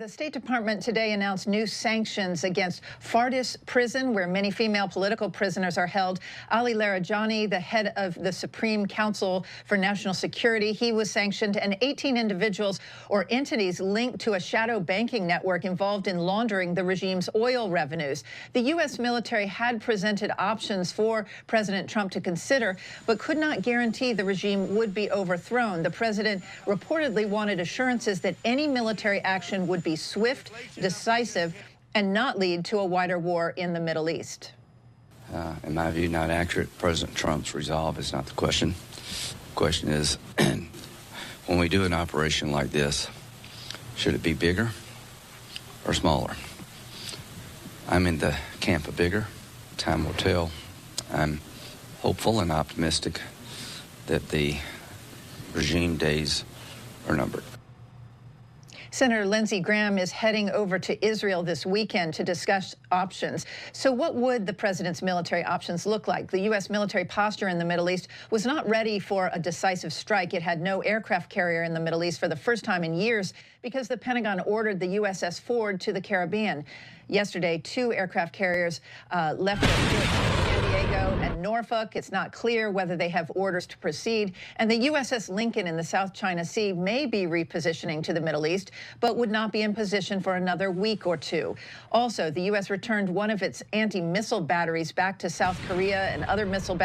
The State Department today announced new sanctions against Fardis Prison, where many female political prisoners are held. Ali Larijani, the head of the Supreme Council for National Security, he was sanctioned, and 18 individuals or entities linked to a shadow banking network involved in laundering the regime's oil revenues. The U.S. military had presented options for President Trump to consider, but could not guarantee the regime would be overthrown. The president reportedly wanted assurances that any military action would be swift, decisive, and not lead to a wider war in the Middle East. In my view, not accurate. President Trump's resolve is not the question. The question is, when we do an operation like this, should it be bigger or smaller? I'm in the camp of bigger. Time will tell. I'm hopeful and optimistic that the regime days are numbered. Senator Lindsey Graham is heading over to Israel this weekend to discuss options. So what would the president's military options look like? The U.S. military posture in the Middle East was not ready for a decisive strike. It had no aircraft carrier in the Middle East for the first time in years because the Pentagon ordered the USS Ford to the Caribbean. Yesterday, 2 aircraft carriers left San Diego and Norfolk. It's not clear whether they have orders to proceed. And the USS Lincoln in the South China Sea may be repositioning to the Middle East, but would not be in position for another week or 2. Also, the U.S. returned one of its anti-missile batteries back to South Korea and other missile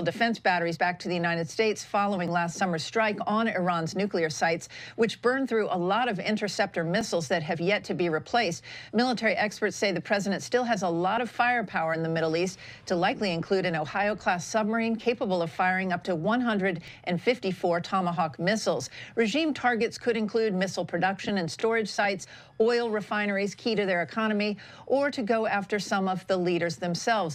defense batteries back to the United States following last summer's strike on Iran's nuclear sites, which burned through a lot of interceptor missiles that have yet to be replaced. Military experts say the president still has a lot of firepower in the Middle East, to likely include an Ohio-class submarine capable of firing up to 154 Tomahawk missiles. Regime targets could include missile production and storage sites, oil refineries key to their economy, or to go after some of the leaders themselves.